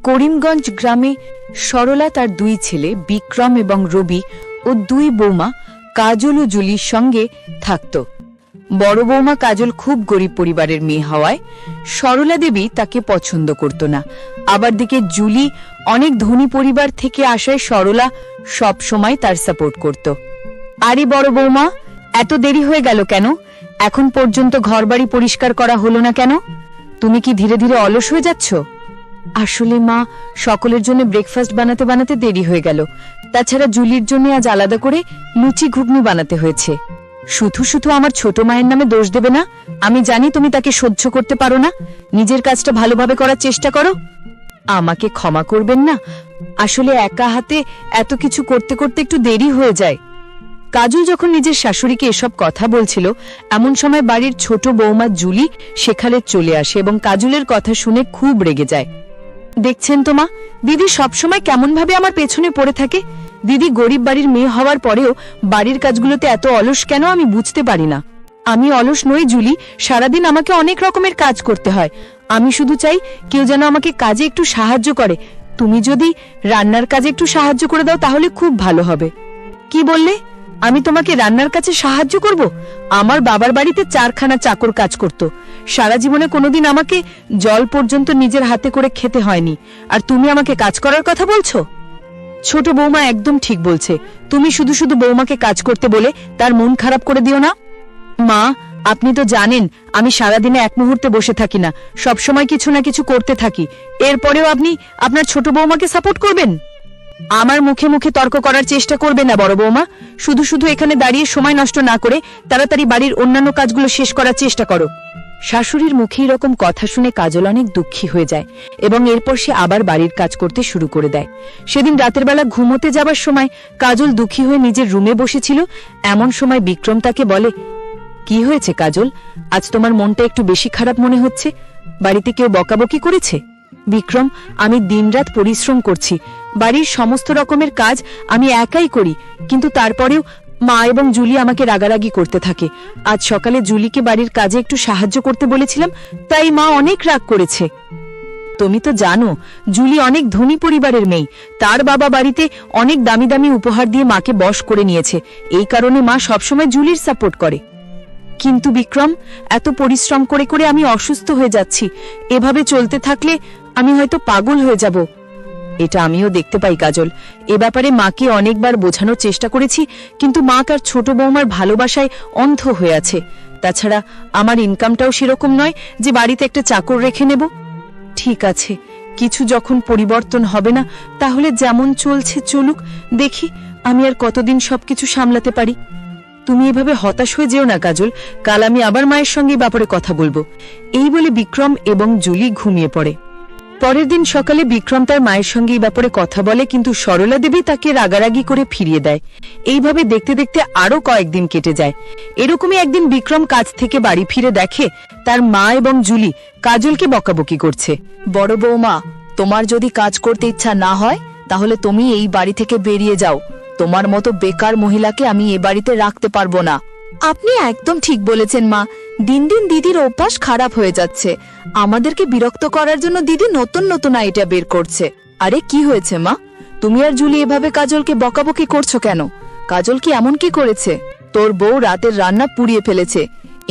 করিমগঞ্জ গ্রামে সরলা তার দুই ছেলে বিক্রম এবং রবি ও দুই বৌমা কাজল ও জুলির সঙ্গে থাকত। বড় বৌমা কাজল খুব গরিব পরিবারের মেয়ে হওয়ায় সরলা দেবী তাকে পছন্দ করত না। আবার দিকে জুলি অনেক ধনী পরিবার থেকে আসায় সরলা সব সময় তার সাপোর্ট করত। আরে বড় বৌমা, এত দেরি হয়ে গেল কেন? এখন পর্যন্ত ঘরবাড়ি পরিষ্কার করা হলো না কেন? তুমি কি ধীরে ধীরে অলস হয়ে যাচ্ছ? আসলে মা, সকলের জন্য ব্রেকফাস্ট বানাতে বানাতে দেরি হয়ে গেল। তাছাড়া জুলির জন্য আজ আলাদা করে লুচি ঘুগনি বানাতে হয়েছে। শুধু শুধু আমার ছোট মায়ের নামে দোষ দেবে না। আমি জানি তুমি তাকে সহ্য করতে পারো না। নিজের কাজটা ভালোভাবে করার চেষ্টা করো। আমাকে ক্ষমা করবেন না, আসলে একা হাতে এত কিছু করতে করতে একটু দেরি হয়ে যায়। কাজল যখন নিজের শাশুড়িকে এসব কথা বলছিল, এমন সময় বাড়ির ছোট বৌমা জুলি সেখানে চলে আসে এবং কাজলের কথা শুনে খুব রেগে যায়। দেখছেন তো মা, দিদি সবসময় কেমন ভাবে আমার পেছনে পড়ে থাকে। দিদি গরিব বাড়ির মেয়ে হওয়ার পরেও বাড়ির কাজগুলোতে এত অলস কেন আমি বুঝতে পারি না। আমি অলস নই জুলি, সারাদিন আমাকে অনেক রকমের কাজ করতে হয়। আমি শুধু চাই কেউ যেন আমাকে কাজে একটু সাহায্য করে। তুমি যদি রান্নার কাজে একটু সাহায্য করে দাও তাহলে খুব ভালো হবে। কি বললে? আমি তোমাকে রান্নার কাছে সাহায্য করব? আমার বাবার বাড়িতে 4খানা চাকর কাজ করত। সারা জীবনে কোনোদিন আমাকে জল পর্যন্ত নিজের হাতে করে খেতে হয়নি, আর তুমি আমাকে কাজ করার কথা বলছো? ছোট বৌমা একদম ঠিক বলছে। তুমি শুধু শুধু বৌমাকে কাজ করতে বলে তার মন খারাপ করে দিও না। মা, আপনি তো জানেন আমি সারাদিনে এক মুহূর্তে বসে থাকি না, সবসময় কিছু না কিছু করতে থাকি। এরপরেও আপনি আপনার ছোট বৌমাকে সাপোর্ট করবেন? আমার মুখে মুখে তর্ক করার চেষ্টা করবে না বড় বৌমা। শুধু শুধু এখানে দাঁড়িয়ে সময় নষ্ট না করে তাড়াতাড়ি বাড়ির অন্যান্য কাজগুলো শেষ করার চেষ্টা করো। শাশুড়ির মুখে এরকম কথা শুনে কাজল অনেক দুঃখী হয়ে যায় এবং এরপর সে আবার বাড়ির কাজ করতে শুরু করে দেয়। সেদিন রাতের বেলা ঘুমোতে যাবার সময় কাজল দুঃখী হয়ে নিজের রুমে বসেছিল। এমন সময় বিক্রম তাকে বলে, কি হয়েছে কাজল? আজ তোমার মনটা একটু বেশি খারাপ মনে হচ্ছে। বাড়িতে কেউ বকাবকি করেছে? বিক্রম, আমি দিনরাত পরিশ্রম করছি, বাড়ির সমস্ত রকমের কাজ আমি একাই করি, কিন্তু তারপরেও মা এবং জুলি আমাকে রাগারাগি করতে থাকে। আজ সকালে জুলিকে বাড়ির কাজে একটু সাহায্য করতে বলেছিলাম, তাই মা অনেক রাগ করেছে। তুমি তো জানো জুলি অনেক ধনী পরিবারের মেয়ে। তার বাবা বাড়িতে অনেক দামি দামি উপহার দিয়ে মাকে বশ করে নিয়েছে। এই কারণে মা সবসময় জুলির সাপোর্ট করে। কিন্তু বিক্রম, এত পরিশ্রম করে করে আমি অসুস্থ হয়ে যাচ্ছি। এভাবে চলতে থাকলে আমি হয়তো পাগল হয়ে যাব। এটা আমিও দেখতে পাই কাজল। এ ব্যাপারে মাকে অনেকবার বোঝানোর চেষ্টা করেছি, কিন্তু মা তার ছোট বৌমার ভালোবাসায় অন্ধ হয়ে আছে। তাছাড়া আমার ইনকামটাও সেরকম নয় যে বাড়িতে একটা চাকর রেখে নেব। ঠিক আছে, কিছু যখন পরিবর্তন হবে না তাহলে যেমন চলছে চলুক। দেখি আমি আর কতদিন সবকিছু সামলাতে পারি। তুমি এভাবে হতাশ হয়ে যেও না কাজল, কাল আমি আবার মায়ের সঙ্গে ব্যাপারে কথা বলবো। এই বলে বিক্রম এবং জুলি ঘুমিয়ে পড়ে। পরের দিন সকালে বিক্রম তার মায়ের সঙ্গে এই ব্যাপারে কথা বলে, কিন্তু সরলা দেবী তাকে রাগারাগি করে ফিরিয়ে দেয়। এইভাবে দেখতে দেখতে আরো কয়েকদিন কেটে যায়। এরকমই একদিন বিক্রম কাজ থেকে বাড়ি ফিরে দেখে তার মা এবং জুলি কাজলকে বকাবকি করছে। বড় বৌমা, তোমার যদি কাজ করতে ইচ্ছা না হয় তাহলে তুমি এই বাড়ি থেকে বেরিয়ে যাও। তোমার মতো বেকার মহিলাকে আমি এ বাড়িতে রাখতে পারবো না। আপনি একদম ঠিক বলেছেন মা। দিন দিন দিদির অভ্যাস খারাপ হয়ে যাচ্ছে। আমাদেরকে বিরক্ত করার জন্য দিদি নতুন নতুন আইডিয়া বের করছে। আরে কি হয়েছে মা? তুমি আর জুলি এভাবে কাজলকে বকাবকি করছো কেন? কাজল কি এমন কি করেছে? তোর বউ রাতের রান্না পুড়িয়ে ফেলেছে।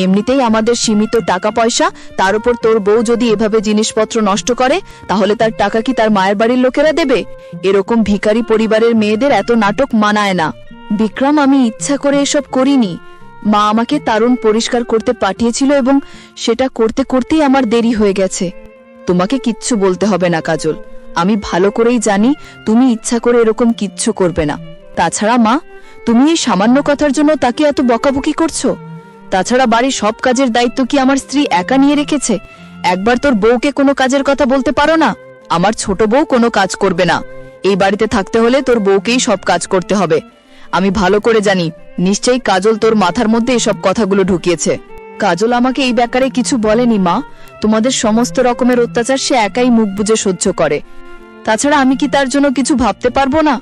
এমনিতেই আমাদের সীমিত টাকা পয়সা, তার উপর তোর বউ যদি এভাবে জিনিসপত্র নষ্ট করে তাহলে তার টাকা কি তার মায়ের বাড়ির লোকেরা দেবে? এরকম ভিখারি পরিবারের মেয়েদের এত নাটক মানায় না। বিক্রম, আমি ইচ্ছা করে এসব করিনি। মা আমাকে তারুণ পরিষ্কার করতে পাঠিয়েছিল এবং সেটা করতে করতেই আমার দেরি হয়ে গেছে। তোমাকে কিচ্ছু বলতে হবে না কাজল। আমি ভালো করেই জানি তুমি ইচ্ছা করে এরকম কিচ্ছু করবে না। তাছাড়া মা, তুমি এই সামান্য কথার জন্য তাকে এত বকাবকি করছো? তাছাড়া বাড়ির সব কাজের দায়িত্ব কি আমার স্ত্রী একা নিয়ে রেখেছে? একবার তোর বউকে কোনো কাজের কথা বলতে পারো না? আমার ছোট বউ কোনো কাজ করবে না। এই বাড়িতে থাকতে হলে তোর বউকেই সব কাজ করতে হবে। আমি ভালো করে জানি নিশ্চয়ই কাজল তোর মাথার মধ্যে এসব কথাগুলো ঢুকিয়েছে। কাজল আমাকে এই ব্যাপারে কিছু বলেনি মা। তোমাদের সমস্ত রকমের অত্যাচার সে একাই মুখ বুজে সহ্য করে। তাছাড়া আমি কি তার জন্য কিছু ভাবতে পারবো না?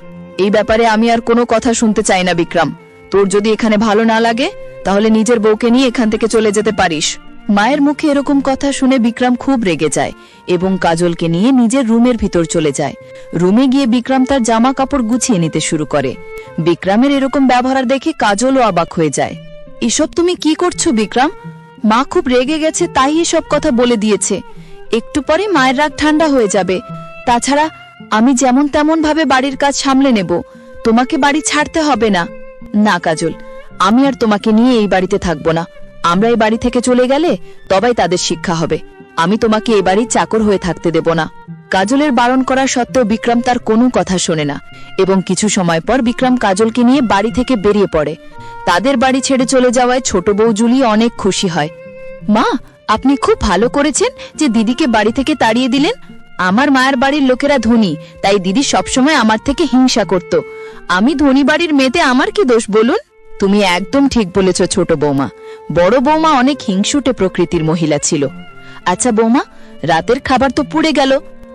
এই ব্যাপারে আমি আর কোনো কথা শুনতে চাই না বিক্রম। তোর যদি এখানে ভালো না লাগে তাহলে নিজের বউকে নিয়ে এখান থেকে চলে যেতে পারিস। মায়ের মুখে এরকম কথা শুনে বিক্রম খুব রেগে যায় এবং কাজলকে নিয়ে নিজের রুমের ভিতর চলে যায়। রুমে গিয়ে বিক্রম তার জামা কাপড় গুছিয়ে নিতে শুরু করে। বিক্রমের এরকম ব্যবহার দেখে কাজলও অবাক হয়ে যায়। এসব তুমি কি করছো বিক্রম? মা খুব রেগে গেছে, তাই এসব কথা বলে দিয়েছে। একটু পরে মায়ের রাগ ঠান্ডা হয়ে যাবে। তাছাড়া আমি যেমন তেমন ভাবে বাড়ির কাজ সামলে নেব, তোমাকে বাড়ি ছাড়তে হবে না। না কাজল, আমি আর তোমাকে নিয়ে এই বাড়িতে থাকবো না। আমরা এই বাড়ি থেকে চলে গেলে তবেই তাদের শিক্ষা হবে। আমি তোমাকে এই বাড়ির চাকর হয়ে থাকতে দেব না। কাজলের বারণ করা সত্ত্বেও বিক্রম তার কোনো কথা শোনে না এবং কিছু সময় পর বিক্রম কাজলকে নিয়ে বাড়ি থেকে বেরিয়ে পড়ে। তাদের বাড়ি ছেড়ে চলে যাওয়ায় ছোট বউ জুলি অনেক খুশি হয়। মা, আপনি খুব ভালো করেছেন যে দিদিকে বাড়ি থেকে তাড়িয়ে দিলেন। আমার মায়ের বাড়ির লোকেরা ধনী, তাই দিদি সবসময় আমার থেকে হিংসা করত। আমি ধনী বাড়ির মেয়েতে আমার কি দোষ বলুন? তুমি একদম ঠিক বলেছ ছোট বৌমা। বড় বৌমা অনেক হিংসুটে প্রকৃতির মহিলা ছিল। আচ্ছা বৌমা, রাতের খাবার তো পুড়ে গেল,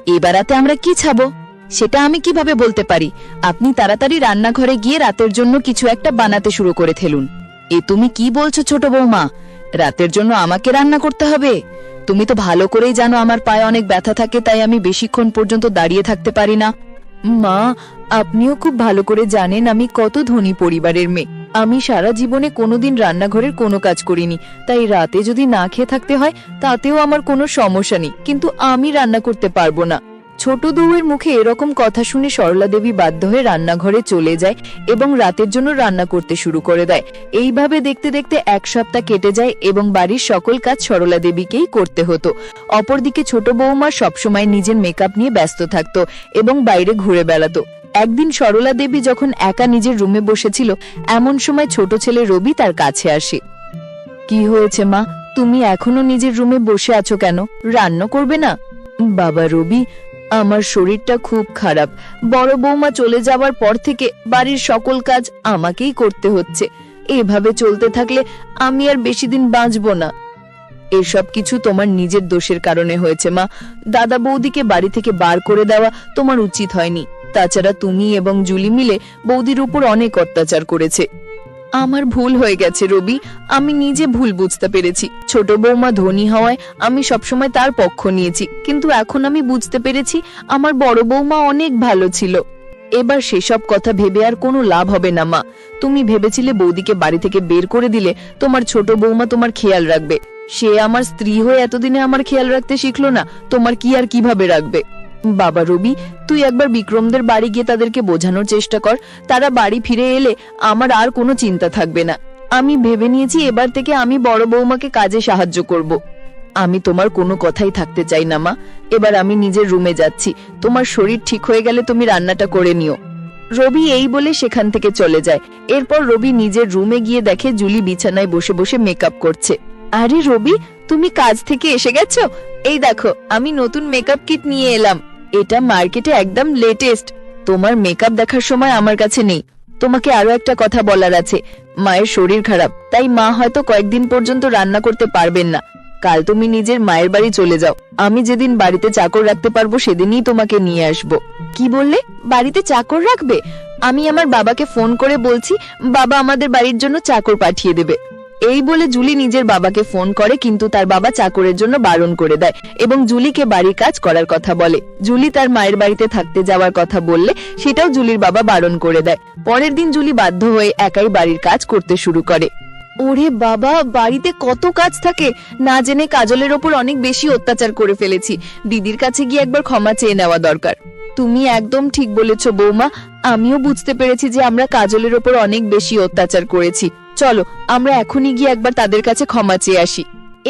এবার রাতে আমরা কি খাবো? সেটা আমি কিভাবে বলতে পারি? আপনি তাড়াতাড়ি রান্নাঘরে গিয়ে রাতের জন্য কিছু একটা বানাতে শুরু করে ফেলুন। এ তুমি কি বলছো ছোট বৌমা? রাতের জন্য আমাকে রান্না করতে হবে? তুমি তো ভালো করেই জানো আমার পায়ে অনেক ব্যথা থাকে, তাই আমি বেশিক্ষণ পর্যন্ত দাঁড়িয়ে থাকতে পারি না। মা, আপনিও খুব ভালো করে জানেন আমি কত ধনী পরিবারের মেয়ে। আমি সারা জীবনে কোনোদিন রান্নাঘরের কোনো কাজ করিনি, তাই রাতে যদি না খেয়ে থাকতে হয় তাতেও আমার কোনো সমস্যা নেই, কিন্তু আমি রান্না করতে পারবো না। ছোট বউয়ের মুখে এরকম কথা শুনে সরলা দেবী বাধ্য হয়ে রান্নাঘরে চলে যায় এবং রাতের জন্য রান্না করতে শুরু করে দেয়। এইভাবে দেখতে দেখতে এক সপ্তাহ কেটে যায় এবং বাড়ির সকল কাজ সরলা দেবীকেই করতে হতো। অপরদিকে ছোট বৌমা সবসময় নিজের মেকআপ নিয়ে ব্যস্ত থাকতো এবং বাইরে ঘুরে বেড়াতো। একদিন সরলা দেবী যখন একা নিজের রুমে বসেছিল, এমন সময় ছোট ছেলে রবি তার কাছে আসে। কি হয়েছে মা, তুমি এখনো নিজের রুমে বসে আছো কেন? রান্না করবে না? বাবা রবি, আমার শরীরটা খুব খারাপ। বড় বৌমা চলে যাওয়ার পর থেকে বাড়ির সকল কাজ আমাকেই করতে হচ্ছে। এভাবে চলতে থাকলে আমি আর বেশি দিন বাঁচবো না। এসব কিছু তোমার নিজের দোষের কারণে হয়েছে মা। দাদা বৌদিকে বাড়ি থেকে বার করে দেওয়া তোমার উচিত হয়নি। তাছাড়া তুমি এবং জুলি মিলে বৌদির উপর অনেক অত্যাচার করেছে। আমার ভুল হয়ে গেছে রবি, আমি নিজে ভুল বুঝতে পেরেছি। ছোট বৌমা ধনী হওয়ায় আমি সবসময় তার পক্ষ নিয়েছি, কিন্তু এখন আমি বুঝতে পেরেছি আমার বড় বৌমা অনেক ভালো ছিল। এবার সেসব কথা ভেবে আর কোনো লাভ হবে না মা। তুমি ভেবেছিলে বৌদিকে বাড়ি থেকে বের করে দিলে তোমার ছোট বৌমা তোমার খেয়াল রাখবে। সে আমার স্ত্রী হয়ে এতদিনে আমার খেয়াল রাখতে শিখলো না, তোমার কি আর কিভাবে রাখবে? বাবা রবি, তুই একবার বিক্রমদের বাড়ি গিয়ে তাদেরকে বোঝানোর চেষ্টা কর। তারা বাড়ি ফিরে এলে আমার আর কোনো চিন্তা থাকবে না। আমি ভেবে নিয়েছি এবার থেকে আমি বড় বৌমাকে কাজে সাহায্য করব। আমি তোমার কোনো কথাই থাকতে চাই না মা। এবার আমি নিজের রুমে যাচ্ছি। তোমার শরীর ঠিক হয়ে গেলে তুমি রান্নাটা করে নিও। রবি এই বলে সেখান থেকে চলে যায়। এরপর রবি নিজের রুমে গিয়ে দেখে জুলি বিছানায় বসে বসে মেকআপ করছে। আরে রবি, তুমি কাজ থেকে এসে গেছো? এই দেখো, আমি নতুন মেকআপ কিট নিয়ে এলাম। এটা মার্কেটে একদম লেটেস্ট। তোমার মেকআপ দেখার সময় আমার কাছে নেই। তোমাকে আরো একটা কথা বলার আছে। মায়ের শরীর খারাপ, তাই মা হয়তো কয়েকদিন পর্যন্ত রান্না করতে পারবেন না। কাল তুমি নিজের মায়ের বাড়ি চলে যাও। আমি যেদিন বাড়িতে চাকর রাখতে পারবো সেদিনই তোমাকে নিয়ে আসবো। কি বললে? বাড়িতে চাকর রাখবে? আমি আমার বাবাকে ফোন করে বলছি, বাবা আমাদের বাড়ির জন্য চাকর পাঠিয়ে দেবে। এই বলে জুলি নিজের বাবাকে ফোন করে, কিন্তু তার বাবা চাকরের জন্য বারণ করে দেয় এবং জুলিকে বাড়ির কাজ করার কথা বলে। জুলি তার মায়ের বাড়িতে থাকতে যাওয়ার কথা বললে সেটাও জুলির বাবা বারণ করে দেয়। পরের দিন জুলি বাধ্য হয়ে একাই বাড়ির কাজ করতে শুরু করে। ওরে বাবা, বাড়িতে কত কাজ থাকে! না জেনে কাজলের ওপর অনেক বেশি অত্যাচার করে ফেলেছি। দিদির কাছে গিয়ে একবার ক্ষমা চেয়ে নেওয়া দরকার। তুমি একদম ঠিক বলেছ বৌমা। আমিও বুঝতে পেরেছি যে আমরা কাজলের ওপর অনেক বেশি অত্যাচার করেছি। চলো আমরা এখনই গিয়ে একবার তাদের কাছে ক্ষমা চেয়ে আসি।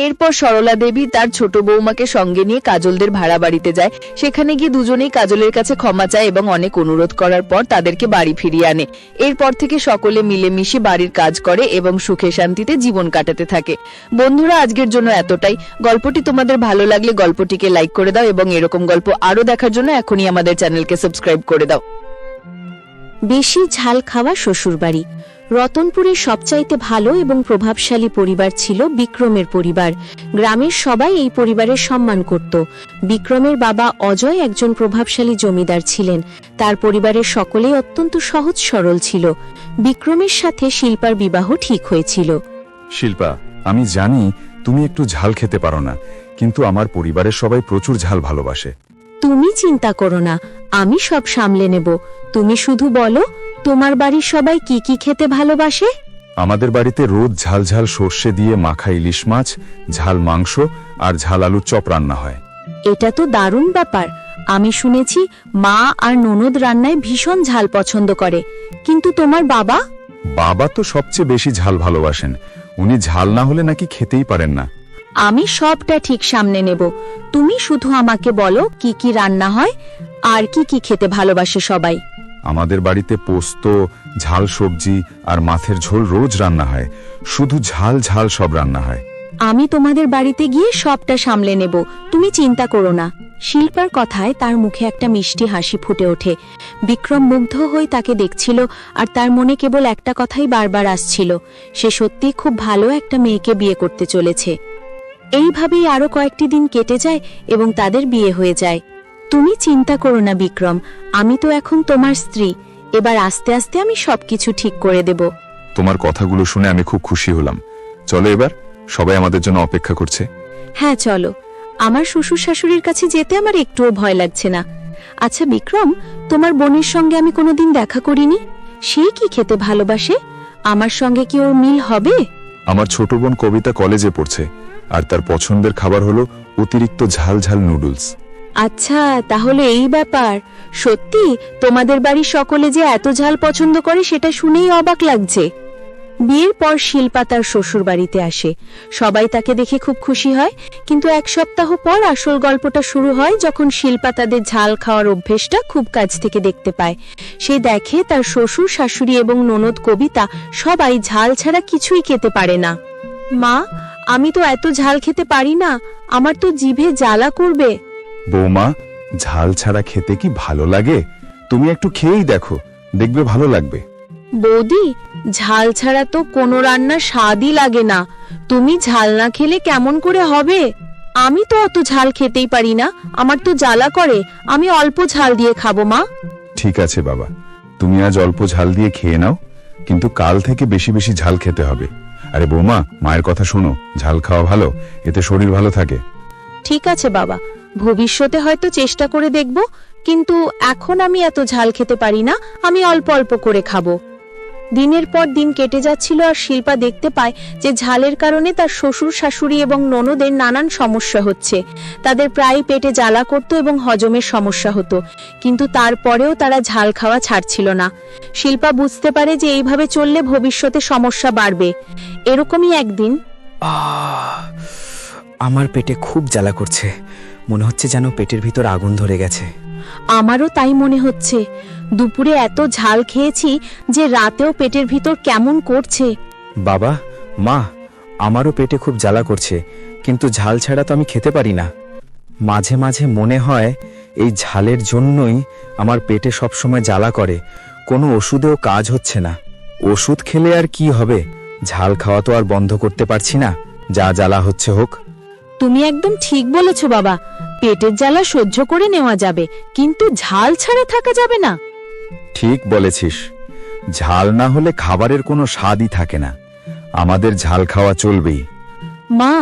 এরপর সরলা দেবী তার ছোট বৌমাকে সঙ্গে নিয়ে কাজলদের ভাড়া বাড়িতে যায়। সেখানে গিয়ে দুজনেই কাজলের কাছে ক্ষমা চায় এবং অনেক অনুরোধ করার পর তাদেরকে বাড়ি ফিরিয়ে আনে। এরপর থেকে সকলে মিলেমিশে বাড়ির কাজ করে এবং সুখে শান্তিতে জীবন কাটাতে থাকে। বন্ধুরা, আজকের জন্য এতটাই। গল্পটি তোমাদের ভালো লাগলে গল্পটিকে লাইক করে দাও এবং এরকম গল্প আরো দেখার জন্য এখনই আমাদের চ্যানেলকে সাবস্ক্রাইব করে দাও। বেশি ঝাল খাওয়া শ্বশুরবাড়ি। রতনপুরের সবচাইতে ভালো এবং প্রভাবশালী পরিবার ছিল বিক্রমের পরিবার। গ্রামের সবাই এই পরিবারের সম্মান করত। বিক্রমের বাবা অজয় একজন প্রভাবশালী জমিদার ছিলেন। তার পরিবারের সকলেই অত্যন্ত সহজ সরল ছিল। বিক্রমের সাথে শিল্পার বিবাহ ঠিক হয়েছিল। শিল্পা, আমি জানি তুমি একটু ঝাল খেতে পারো না, কিন্তু আমার পরিবারের সবাই প্রচুর ঝাল ভালোবাসে। তুমি চিন্তা করো না, আমি সব সামলে নেব। তুমি শুধু বলো, তোমার বাড়ির সবাই কি কি খেতে ভালোবাসে? আমাদের বাড়িতে রোজ ঝাল ঝাল সর্ষে দিয়ে মাখা ইলিশ মাছ, ঝাল মাংস আর ঝাল আলুর চপ রান্না হয়। এটা তো দারুণ ব্যাপার। আমি শুনেছি মা আর ননদ রান্নায় ভীষণ ঝাল পছন্দ করে, কিন্তু তোমার বাবা? বাবা তো সবচেয়ে বেশি ঝাল ভালোবাসেন। উনি ঝাল না হলে নাকি খেতেই পারেন না। আমি সবটা ঠিক সামনে নেব। তুমি শুধু আমাকে বলো কি কি রান্না হয় আর কি কি খেতে ভালোবাসে সবাই। আমাদের বাড়িতে পোস্ত, ঝাল সবজি আর মাছের ঝোল রোজ রান্না হয়। শুধু ঝাল ঝাল সব রান্না হয়। আমি তোমাদের বাড়িতে গিয়ে সবটা সামলে নেব, তুমি চিন্তা করো না। শিল্পার কথায় তার মুখে একটা মিষ্টি হাসি ফুটে ওঠে। বিক্রম মুগ্ধ হয়ে তাকে দেখছিল, আর তার মনে কেবল একটা কথাই বারবার আসছিল, সে সত্যি খুব ভালো একটা মেয়েকে বিয়ে করতে চলেছে। এইভাবেই আরো কয়েকটি দিন কেটে যায় এবং তাদের বিয়ে হয়ে যায়। তুমি চিন্তা করো না বিক্রম, আমি তো এখন তোমার স্ত্রী। এবার আস্তে আস্তে আমি সবকিছু ঠিক করে দেব। তোমার কথাগুলো শুনে আমি খুব খুশি হলাম। চলো এবার, সবাই আমাদের জন্য অপেক্ষা করছে। হ্যাঁ চলো, আমার শ্বশুর শাশুড়ির কাছে যেতে আমার একটুও ভয় লাগছে না। আচ্ছা বিক্রম, তোমার বোনের সঙ্গে আমি কোনোদিন দেখা করিনি, সে কি খেতে ভালোবাসে? আমার সঙ্গে কি ওর মিল হবে? আমার ছোট বোন কবিতা কলেজে পড়ছে, আর তার পছন্দের খাবার হলো অতিরিক্ত ঝাল ঝাল নুডলস। আচ্ছা, তাহলে এই ব্যাপার। সত্যি তোমাদের বাড়ির সকলে যে এত ঝাল পছন্দ করে সেটা শুনেই অবাক লাগছে। বিয়ের পর শিল্পা তার শ্বশুর বাড়িতে আসে। সবাই তাকে দেখে খুব খুশি হয়, কিন্তু এক সপ্তাহ পর আসল গল্পটা শুরু হয়, যখন শিল্পা তাদের ঝাল খাওয়ার অভ্যেসটা খুব কাছ থেকে দেখতে পায়। সে দেখে তার শ্বশুর শাশুড়ি এবং ননদ কবিতা সবাই ঝাল ছাড়া কিছুই খেতে পারে না। মা, আমি তো এত ঝাল খেতে পারি না, আমার তো জিভে জ্বালা করবে। বৌমা, ঝাল ছাড়া খেতে কি ভালো লাগে? তুমি একটু খেয়েই দেখো, দেখবে ভালো লাগবে। বৌদি, ঝাল ছাড়া তো কোনো রান্না স্বাদই লাগে না। তুমি ঝাল না খেলে কেমন করে হবে? আমি তো অত ঝাল খেতেই পারি না, আমার তো জ্বালা করে। আমি অল্প ঝাল দিয়ে খাবো মা। ঠিক আছে বাবা, তুমি আজ অল্প ঝাল দিয়ে খেয়ে নাও, কিন্তু কাল থেকে বেশি বেশি ঝাল খেতে হবে। আরে বৌমা, মায়ের কথা শোনো, ঝাল খাওয়া ভালো, এতে শরীর ভালো থাকে। ঠিক আছে বাবা, ভবিষ্যতে হয়তো চেষ্টা করে দেখব, কিন্তু এখন আমি এত ঝাল খেতে পারি না, আমি অল্প অল্প করে খাবো। দিনের পর দিন কেটে যাচ্ছিল, আর শিল্পা দেখতে পায় যে ঝালের কারণে তার শ্বশুর শাশুড়ি এবং ননদের নানান সমস্যা হচ্ছে। তাদের প্রায় পেটে জ্বালা করত এবং হজমের সমস্যা হতো, কিন্তু তারপরেও তারা ঝাল খাওয়া ছাড়ছিল না। শিল্পা বুঝতে পারে যে এইভাবে চললে ভবিষ্যতে সমস্যা বাড়বে। এরকমই একদিন আমার পেটে খুব জ্বালা করছে, মনে হচ্ছে যেন পেটের ভিতর আগুন ধরে গেছে। আমারও তাই মনে হচ্ছে। দুপুরে এত ঝাল খেয়েছি যে রাতেও পেটের ভিতর কেমন করছে। বাবা, মা, আমারও পেটে খুব জ্বালা করছে, কিন্তু ঝাল ছাড়া তো আমি খেতে পারি না। মাঝে মাঝে মনে হয় এই ঝালের জন্যই আমার পেটে সবসময় জ্বালা করে, কোনো ওষুধেও কাজ হচ্ছে না। ওষুধ খেলে আর কি হবে, ঝাল খাওয়া তো আর বন্ধ করতে পারছি না, যা জ্বালা হচ্ছে হোক। তুমি একদম ঠিক বলেছ বাবা, পেটের জ্বালা সহ্য করে নেওয়া যাবে, কিন্তু ঝাল ছাড়া থাকা যাবে না। ঠিক বলেছিস, ঝাল না হলে খাবারের কোনো স্বাদই থাকে না। আমাদের ঝাল খাওয়া চলবেই। মা,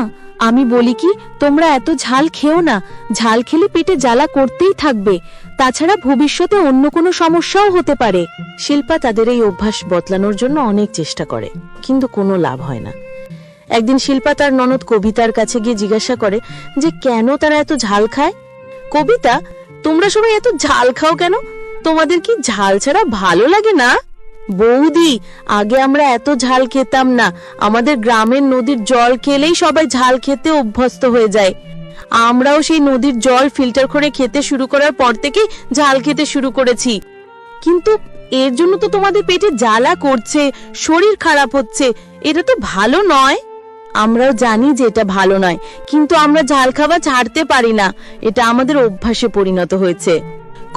আমি বলি কি, তোমরা এত ঝাল খেও না। ঝাল খেলে পেটে জ্বালা করতেই থাকবে, তাছাড়া ভবিষ্যতে অন্য কোনো সমস্যাও হতে পারে। শিল্পা তাদের এই অভ্যাস বদলানোর জন্য অনেক চেষ্টা করে, কিন্তু কোনো লাভ হয় না। একদিন শিল্পা তার ননদ কবিতার কাছে গিয়ে জিজ্ঞাসা করে যে কেন তারা এত ঝাল খায়। কবিতা, তোমরা সবাই এত ঝাল খাও কেন? তোমাদের কি ঝাল ছাড়া ভালো লাগে না? বৌদি, আগে আমরা এত ঝাল খেতাম না, আমাদের গ্রামের নদীর জল খেলেই সবাই ঝাল খেতে অভ্যস্ত হয়ে যায়। আমরাও সেই নদীর জল ফিল্টার করে খেতে শুরু করার পর থেকে ঝাল খেতে শুরু করেছি, কিন্তু এর জন্য তো তোমাদের পেটে জ্বালা করছে, শরীর খারাপ হচ্ছে, এটা তো ভালো নয়। আমরাও জানি যে এটা ভালো নয়, কিন্তু আমরা ঝাল খাওয়া ছাড়তে পারি না, এটা আমাদের অভ্যাসে পরিণত হয়েছে।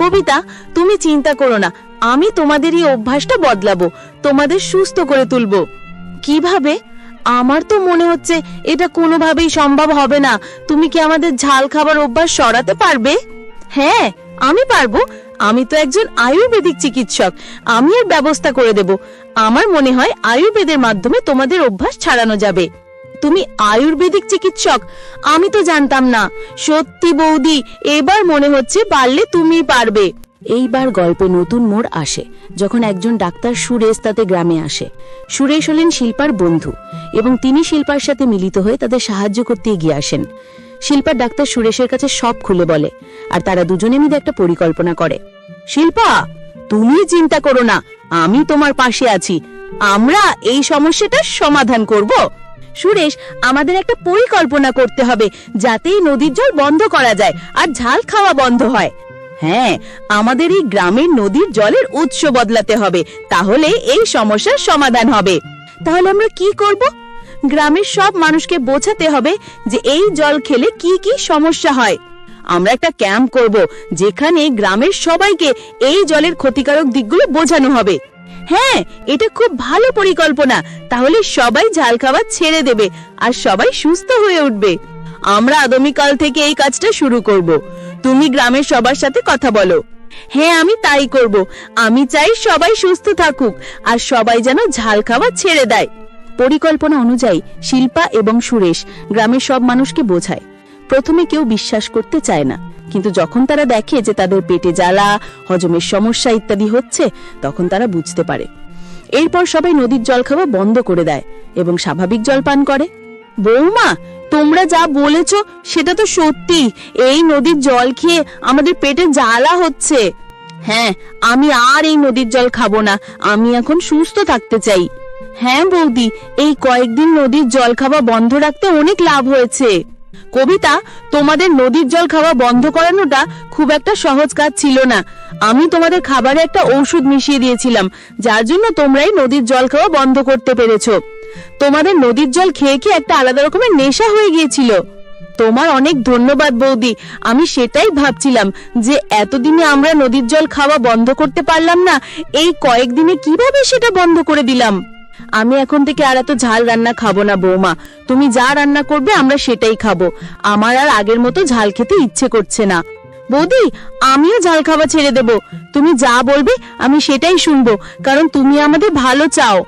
কবিতা, তুমি চিন্তা করো না, আমি তোমাদের এই অভ্যাসটা বদলাবো, তোমাদের সুস্থ করে তুলবো। কিভাবে? আমার তো মনে হচ্ছে এটা কোনোভাবেই সম্ভব হবে না। তুমি কি আমাদের ঝাল খাবার অভ্যাস সরাতে পারবে? হ্যাঁ, আমি পারবো। আমি তো একজন আয়ুর্বেদিক চিকিৎসক, আমি এর ব্যবস্থা করে দেব। আমার মনে হয় আয়ুর্বেদের মাধ্যমে তোমাদের অভ্যাস ছাড়ানো যাবে। তুমি আয়ুর্বেদিক চিকিৎসক? আমি তো জানতাম না। সত্যি বৌদি, এবার মনে হচ্ছে পারলে তুমি পারবে। এইবার গল্পে নতুন মোড় আসে যখন একজন ডাক্তার সুরেশ তাতে গ্রামে আসে। সুরেশ হলেন শিল্পার বন্ধু এবং তিনি শিল্পার সাথে মিলিত হয়ে তাদের সাহায্য করতে এগিয়ে আসেন। শিল্পার ডাক্তার সুরেশের কাছে সব খুলে বলে আর তারা দুজনে মিলে একটা পরিকল্পনা করে। শিল্পা, তুমি চিন্তা করো না, আমি তোমার পাশে আছি। আমরা এই সমস্যাটার সমাধান করব। সুরেশ, আমাদের একটা পরিকল্পনা করতে হবে যাতে এই নদীর জল বন্ধ করা যায় আর ঝাল খাওয়া বন্ধ হয়। হ্যাঁ, আমাদের এই গ্রামের নদীর জলের উৎস বদলাতে হবে, তাহলে এই সমস্যার সমাধান হবে। তাহলে আমরা কি করব? গ্রামের সব মানুষকে বোঝাতে হবে যে এই জল খেলে কি কি সমস্যা হয়। আমরা একটা ক্যাম্প করব যেখানে গ্রামের সবাইকে এই জলের ক্ষতিকারক দিকগুলো বোঝানো হবে। হ্যাঁ, এটা খুব ভালো পরিকল্পনা। তাহলে সবাই ঝাল খাওয়া ছেড়ে দেবে আর সবাই সুস্থ হয়ে উঠবে। আমরা আগামীকাল থেকে এই কাজটা শুরু করব। তুমি গ্রামের সবার সাথে কথা বলো। হ্যাঁ, আমি তাই করব। আমি চাই সবাই সুস্থ থাকুক আর সবাই যেন ঝাল খাওয়া ছেড়ে দেয়। পরিকল্পনা অনুযায়ী শিল্পা এবং সুরেশ গ্রামের সব মানুষকে বোঝায়। প্রথমে কেউ বিশ্বাস করতে চায় না, কিন্তু যখন তারা দেখে যে তাদের পেটে জ্বালা, হজমের সমস্যা ইত্যাদি হচ্ছে, তখন তারা বুঝতে পারে। এরপর সবাই নদীর জল খাওয়া বন্ধ করে দেয় এবং স্বাভাবিক জল পান করে। বৌমা, তোমরা যা বলেছ সেটা তো সত্যি। এই নদীর জল খেয়ে আমাদের পেটে জ্বালা হচ্ছে। হ্যাঁ, আমি আর এই নদীর জল খাবো না। আমি এখন সুস্থ থাকতে চাই। হ্যাঁ বৌদি, এই কয়েকদিন নদীর জল খাওয়া বন্ধ রাখতে অনেক লাভ হয়েছে। কবিতা, তোমাদের নদীর জল খাওয়া বন্ধ করানোটা খুব একটা সহজ কাজ ছিল না। আমি তোমাদের খাবারে একটা ঔষধ মিশিয়ে দিয়েছিলাম, যার জন্য তোমরাই নদীর জল খাওয়া বন্ধ করতে পেরেছো। তোমাদের নদীর জল খেয়ে খেয়ে একটা আলাদা রকমের নেশা হয়ে গিয়েছিল। তোমার অনেক ধন্যবাদ বৌদি। আমি সেটাই ভাবছিলাম যে এতদিনে আমরা নদীর জল খাওয়া বন্ধ করতে পারলাম না, এই কয়েকদিনে কিভাবে সেটা বন্ধ করে দিলাম। আমি এখন থেকে আর এত ঝাল রান্না খাবো না বৌমা। তুমি যা রান্না করবে আমরা সেটাই খাবো। আমার আর আগের মতো ঝাল খেতে ইচ্ছে করছে না। বৌদি, আমিও ঝাল খাওয়া ছেড়ে দেব। তুমি যা বলবে আমি সেটাই শুনবো, কারণ তুমি আমাদের ভালো চাও।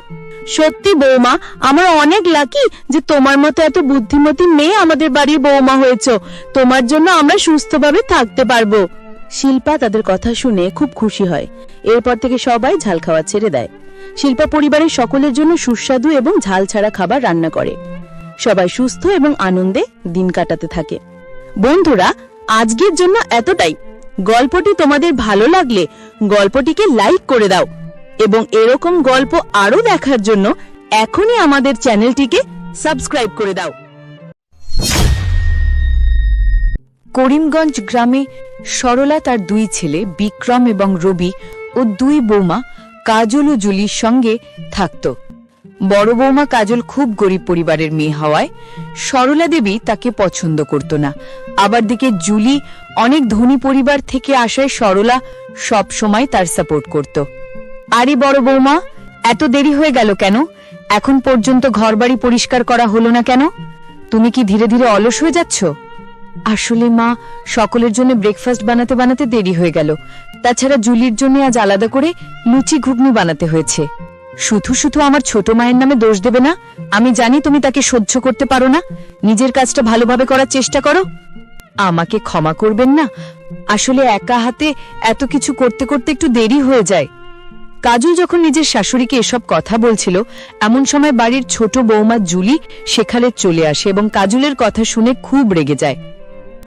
সত্যি বৌমা, আমরা অনেক লাকি যে তোমার মতো এত বুদ্ধিমতী মেয়ে আমাদের বাড়ির বৌমা হয়েছো। তোমার জন্য আমরা সুস্থভাবে থাকতে পারবো। শিল্পা তাদের কথা শুনে খুব খুশি হয়। এরপর থেকে সবাই ঝাল খাওয়া ছেড়ে দেয়। শিল্পা পরিবারের সকলের জন্য সুস্বাদু এবং ঝাল ছাড়া খাবার রান্না করে। সবাই সুস্থ এবং আনন্দে দিন কাটাতে থাকে। বন্ধুরা, আজকের জন্য এতটাই। গল্পটি তোমাদের ভালো লাগলে গল্পটিকে লাইক করে দাও এবং এরকম গল্প আরো দেখার জন্য এখনই আমাদের চ্যানেলটিকে সাবস্ক্রাইব করে দাও। করিমগঞ্জ গ্রামে সরলা তার দুই ছেলে বিক্রম এবং রবি ও দুই বৌমা কাজল ও জুলির সঙ্গে থাকত। বড় বৌমা কাজল খুব গরিব পরিবারের মেয়ে হওয়ায় সরলা দেবী তাকে পছন্দ করত না। আবার দিকে জুলি অনেক ধনী পরিবার থেকে আসায় সরলা সব সময় তার সাপোর্ট করত। আরে বড় বৌমা, এত দেরি হয়ে গেল কেন? এখন পর্যন্ত ঘরবাড়ি পরিষ্কার করা হলো না কেন? তুমি কি ধীরে ধীরে অলস হয়ে যাচ্ছ? আসলে মা, সকলের জন্য ব্রেকফাস্ট বানাতে বানাতে দেরি হয়ে গেল। তাছাড়া জুলির জন্য আজ আলাদা করে লুচি ঘুগনি বানাতে হয়েছে। শুধু শুধু আমার ছোট মায়ের নামে দোষ দেবে না। আমি জানি তুমি তাকে সহ্য করতে পারো না। নিজের কাজটা ভালোভাবে করার চেষ্টা করো। আমাকে ক্ষমা করবেন না, আসলে একা হাতে এত কিছু করতে করতে একটু দেরি হয়ে যায়। কাজল যখন নিজের শাশুড়িকে এসব কথা বলছিল, এমন সময় বাড়ির ছোট বৌমা জুলি সেখানে চলে আসে এবং কাজলের কথা শুনে খুব রেগে যায়।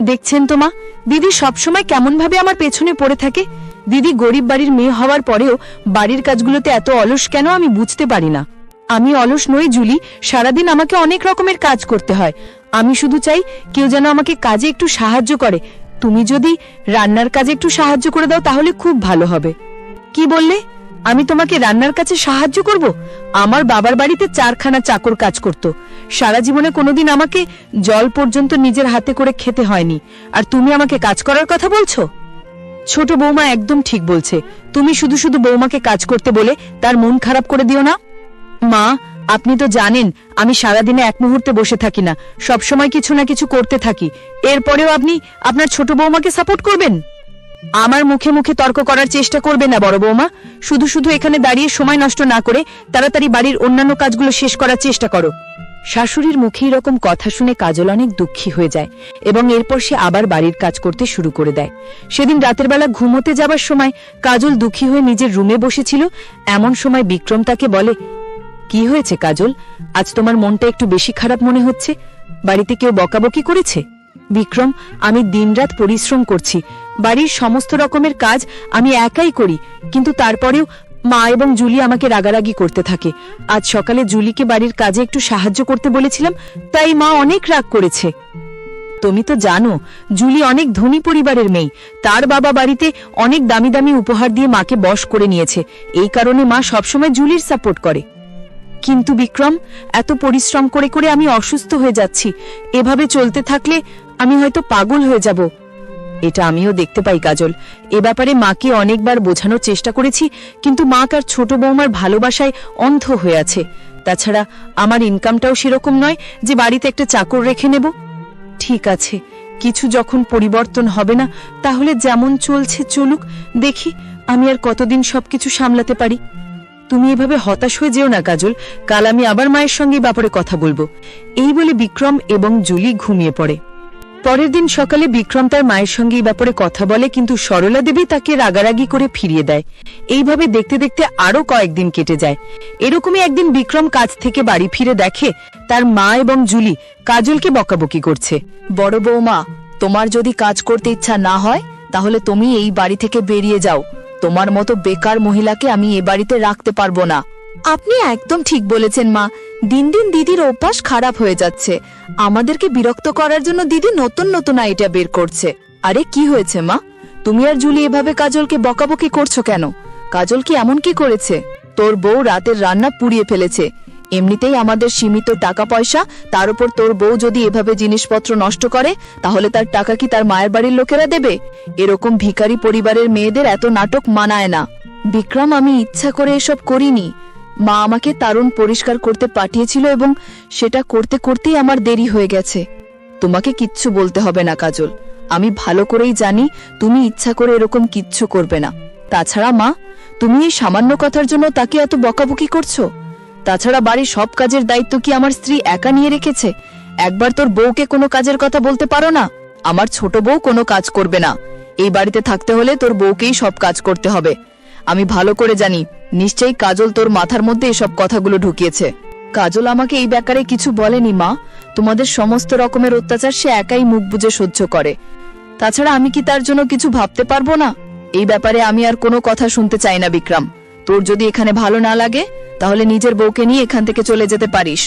দেখছেন তো মা, দিদি সবসময় কেমন ভাবে আমার পেছনে পড়ে থাকে। দিদি গরিব বাড়ির মেয়ে হওয়ার পরেও বাড়ির কাজগুলোতে এত অলস কেন আমি বুঝতে পারি না। আমি অলস নই জুলি, সারাদিন আমাকে অনেক রকমের কাজ করতে হয়। আমি শুধু চাই কেউ যেন আমাকে কাজে একটু সাহায্য করে। তুমি যদি রান্নার কাজে একটু সাহায্য করে দাও তাহলে খুব ভালো হবে। কি বললে? আমি তোমাকে রান্নার কাছে সাহায্য করব? আমার বাবার বাড়িতে 4খানা চাকর কাজ করত। সারা জীবনে কোনোদিন আমাকে জল পর্যন্ত নিজের হাতে করে খেতে হয়নি, আর তুমি আমাকে কাজ করার কথা বলছো? ছোট বৌমা একদম ঠিক বলছে। তুমি শুধু শুধু বৌমাকে কাজ করতে বলে তার মন খারাপ করে দিও না। মা, আপনি তো জানেন আমি সারাদিনে এক মুহূর্তে বসে থাকি না, সবসময় কিছু না কিছু করতে থাকি। এরপরেও আপনি আপনার ছোট বৌমাকে সাপোর্ট করবেন? আমার মুখে মুখে তর্ক করার চেষ্টা করবে না বড় বৌমা। শুধু শুধু এখানে দাঁড়িয়ে সময় নষ্ট না করে তাড়াতাড়ি বাড়ির অন্যান্য কাজগুলো শেষ করার চেষ্টা করো। শাশুড়ির মুখে এরকম কথা শুনে কাজল অনেক দুঃখী হয়ে যায় এবং এরপর সে আবার বাড়ির কাজ করতে শুরু করে দেয়। সেদিন রাতের বেলা ঘুমোতে যাবার সময় কাজল দুঃখী হয়ে নিজের রুমে বসেছিল। এমন সময় বিক্রম তাকে বলে, কি হয়েছে কাজল, আজ তোমার মনটা একটু বেশি খারাপ মনে হচ্ছে? বাড়িতে কেউ বকাবকি করেছে? বিক্রম, আমি দিনরাত পরিশ্রম করছি, বাড়ির সমস্ত রকমের কাজ আমি একাই করি, কিন্তু তারপরেও মা এবং জুলি আমাকে রাগারাগি করতে থাকে। আজ সকালে জুলিকে বাড়ির কাজে একটু সাহায্য করতে বলেছিলাম, তাই মা অনেক রাগ করেছে। তুমি তো জানো জুলি অনেক ধনী পরিবারের মেয়ে, তার বাবা বাড়িতে অনেক দামি দামি উপহার দিয়ে মাকে বশ করে নিয়েছে, এই কারণে মা সবসময় জুলির সাপোর্ট করে। কিন্তু বিক্রম, এত পরিশ্রম করে করে আমি অসুস্থ হয়ে যাচ্ছি, এভাবে চলতে থাকলে আমি হয়তো পাগল হয়ে যাব। এটা আমিও দেখতে পাই কাজল, এ ব্যাপারে মাকে অনেকবার বোঝানোর চেষ্টা করেছি, কিন্তু মা তার ছোট বৌমার ভালোবাসায় অন্ধ হয়ে আছে। তাছাড়া আমার ইনকামটাও সেরকম নয় যে বাড়িতে একটা চাকর রেখে নেব। ঠিক আছে, কিছু যখন পরিবর্তন হবে না, তাহলে যেমন চলছে চলুক, দেখি আমি আর কতদিন সবকিছু সামলাতে পারি। তুমি এভাবে হতাশ হয়ে যেও না কাজল, কাল আমি আবার মায়ের সঙ্গে এই ব্যাপারে কথা বলবো। এই বলে বিক্রম এবং জুলি ঘুমিয়ে পড়ে। পরের দিন সকালে বিক্রম তার মায়ের সঙ্গে এই ব্যাপারে কথা বলে, কিন্তু সরলা দেবী তাকে রাগারাগি করে ফিরিয়ে দেয়। এইভাবে দেখতে দেখতে আরো কয়েকদিন কেটে যায়। এরকমই একদিন বিক্রম কাজ থেকে বাড়ি ফিরে দেখে তার মা এবং জুলি কাজলকে বকাবকি করছে। বড় বৌমা, তোমার যদি কাজ করতে ইচ্ছা না হয় তাহলে তুমি এই বাড়ি থেকে বেরিয়ে যাও। তোমার মতো বেকার মহিলাকে আমি এ বাড়িতে রাখতে পারবো না। আপনি একদম ঠিক বলেছেন মা, দিন দিন দিদির অভ্যাস খারাপ হয়ে যাচ্ছে। আমাদেরকে বিরক্ত করার জন্য দিদি নতুন নতুন আইডিয়া বের করছে। আরে কি হয়েছে মা, তুমি আর জুলি এভাবে কাজলকে বকাবকি করছো কেন? কাজল কি এমন কি করেছে? তোর বউ রাতের রান্না পুড়িয়ে ফেলেছে। এমনিতেই আমাদের সীমিত টাকা পয়সা, তার উপর তোর বউ যদি এভাবে জিনিসপত্র নষ্ট করে তাহলে তার টাকা কি তার মায়ের বাড়ির লোকেরা দেবে? এরকম ভিখারি পরিবারের মেয়েদের এত নাটক মানায় না। বিক্রম, আমি ইচ্ছা করে এসব করিনি। মা আমাকে তারুণ পরিষ্কার করতে পাঠিয়েছিল এবং সেটা করতে করতেই আমার দেরি হয়ে গেছে। তোমাকে কিচ্ছু বলতে হবে না কাজল, আমি ভালো করেই জানি তুমি ইচ্ছা করে এরকম কিচ্ছু করবে না। তাছাড়া মা, তুমি এই সামান্য কথার জন্য তাকে এত বকাবকি করছো? তাছাড়া বাড়ির সব কাজের দায়িত্ব কি আমার স্ত্রী একা নিয়ে রেখেছে? একবার তোর বউকে কোনো কাজের কথা বলতে পারো না? আমার ছোট বউ কোনো কাজ করবে না। এই বাড়িতে থাকতে হলে তোর বউকেই সব কাজ করতে হবে। আমি ভালো করে জানি নিশ্চয়ই কাজল তোর মাথার মধ্যে এসব কথাগুলো ঢুকিয়েছে। কাজল আমাকে এই ব্যাপারে কিছু বলেনি মা, তোমাদের সমস্ত রকমের অত্যাচার সে একাই মুখ বুজে সহ্য করে। তাছাড়া আমি কি তার জন্য কিছু ভাবতে পারবো না? এই ব্যাপারে আমি আর কোনো কথা শুনতে চাই না বিক্রম। তোর যদি এখানে ভালো না লাগে তাহলে নিজের বউকে নিয়ে এখান থেকে চলে যেতে পারিস।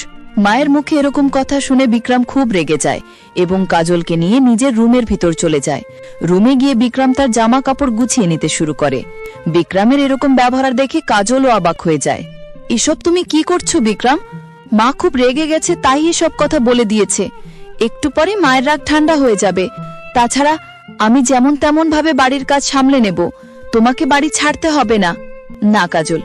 মায়ের মুখে এরকম কথা শুনে বিক্রম খুব রেগে যায় এবং কাজলকে নিয়ে নিজের রুমের ভিতর চলে যায়। রুমে গিয়ে বিক্রম তার জামা কাপড় গুছিয়ে নিতে শুরু করে। বিক্রমের এরকম ব্যবহার দেখে কাজলও অবাক হয়ে যায়। এসব তুমি কি করছো বিক্রম? মা খুব রেগে গেছে তাই এসব কথা বলে দিয়েছে। একটু পরে মায়ের রাগ ঠান্ডা হয়ে যাবে। তাছাড়া আমি যেমন তেমন ভাবে বাড়ির কাজ সামলে নেব, তোমাকে বাড়ি ছাড়তে হবে না। না কাজল,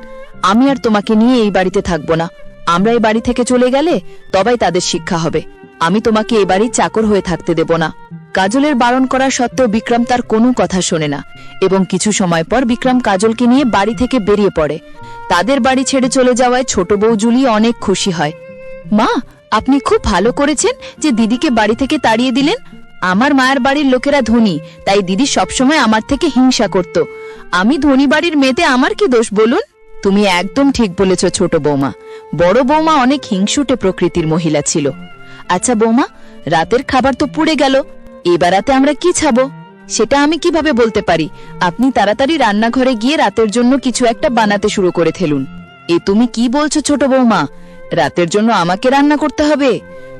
আমি আর তোমাকে নিয়ে এই বাড়িতে থাকবো না। আমরা এই বাড়ি থেকে চলে গেলে তবেই তাদের শিক্ষা হবে। আমি তোমাকে এই বাড়ির চাকর হয়ে থাকতে দেব না। কাজলের বারণ করা সত্ত্বেও বিক্রম তার কোনো কথা শোনে না এবং কিছু সময় পর বিক্রম কাজলকে নিয়ে বাড়ি থেকে বেরিয়ে পড়ে। তাদের বাড়ি ছেড়ে চলে যাওয়ায় ছোট বউ জুলি অনেক খুশি হয়। মা, আপনি খুব ভালো করেছেন যে দিদিকে বাড়ি থেকে তাড়িয়ে দিলেন। আমার মায়ের বাড়ির লোকেরা ধনী, তাই দিদি সবসময় আমার থেকে হিংসা করত। আমি ধনী বাড়ির মেয়েতে আমার কি দোষ বলুন? তুমি একদম ঠিক বলেছ ছোট বৌমা। বড় বৌমা অনেক হিংসুটে প্রকৃতির মহিলা ছিল। আচ্ছা বৌমা, রাতের খাবার তো পুড়ে গেল, এবার রাতে আমরা কি খাবো? সেটা আমি কিভাবে বলতে পারি? আপনি তাড়াতাড়ি রান্নাঘরে গিয়ে রাতের জন্য কিছু একটা বানাতে শুরু করে ফেলুন। এ তুমি কি বলছো ছোট বৌমা? রাতের জন্য আমাকে রান্না করতে হবে?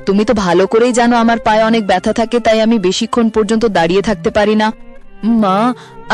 তুমি তো ভালো করেই জানো আমার পায়ে অনেক ব্যথা থাকে, তাই আমি বেশিক্ষণ পর্যন্ত দাঁড়িয়ে থাকতে পারি না। মা,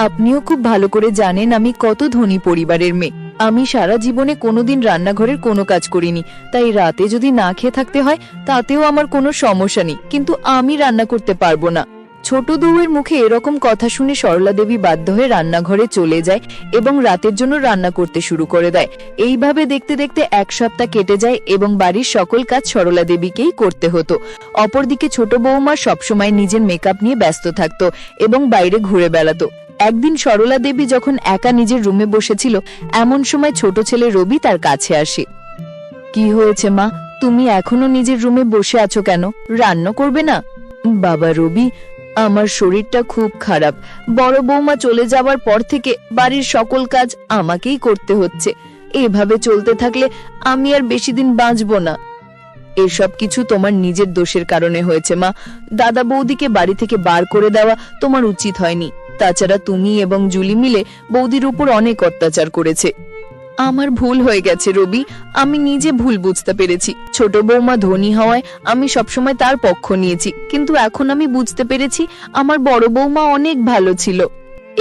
আপনিও খুব ভালো করে জানেন আমি কত ধনী পরিবারের মেয়ে। আমি সারা জীবনে কোনোদিন রান্নাঘরের কোনো কাজ করিনি, তাই রাতে যদি না খেয়ে থাকতে হয় তাতেও আমার কোনো সমস্যা নেই, কিন্তু আমি রান্না করতে পারবো না। ছোট বউয়ের মুখে এরকম কথা শুনে সরলা দেবী বাধ্য হয়ে রান্নাঘরে চলে যায় এবং রাতের জন্য রান্না করতে শুরু করে দেয়। এইভাবে দেখতে দেখতে এক সপ্তাহ কেটে যায় এবং বাড়ির সকল কাজ সরলা দেবীকেই করতে হতো। অপরদিকে ছোট বৌমা সবসময় নিজের মেকআপ নিয়ে ব্যস্ত থাকতো এবং বাইরে ঘুরে বেড়াতো। একদিন সরলা দেবী যখন একা নিজের রুমে বসেছিল, এমন সময় ছোট ছেলে রবি তার কাছে আসে। কি হয়েছে মা, তুমি এখনো নিজের রুমে বসে আছো কেন? রান্না করবে না? বাবা রবি, আমার শরীরটা খুব খারাপ। বড় বৌমা চলে যাওয়ার পর থেকে বাড়ির সকল কাজ আমাকেই করতে হচ্ছে। এভাবে চলতে থাকলে আমি আর বেশি দিন বাঁচবো না। এসব কিছু তোমার নিজের দোষের কারণে হয়েছে মা। দাদা বৌদিকে বাড়ি থেকে বার করে দেওয়া তোমার উচিত হয়নি। তাছাড়া তুমি এবং জুলি মিলে বৌদির উপর অনেক অত্যাচার করেছে। আমার ভুল হয়ে গেছে রবি, আমি নিজে ভুল বুঝতে পেরেছি। ছোট বৌমা ধনী হওয়ায় আমি সবসময় তার পক্ষ নিয়েছি, কিন্তু এখন আমি বুঝতে পেরেছি আমার বড় বৌমা অনেক ভালো ছিল।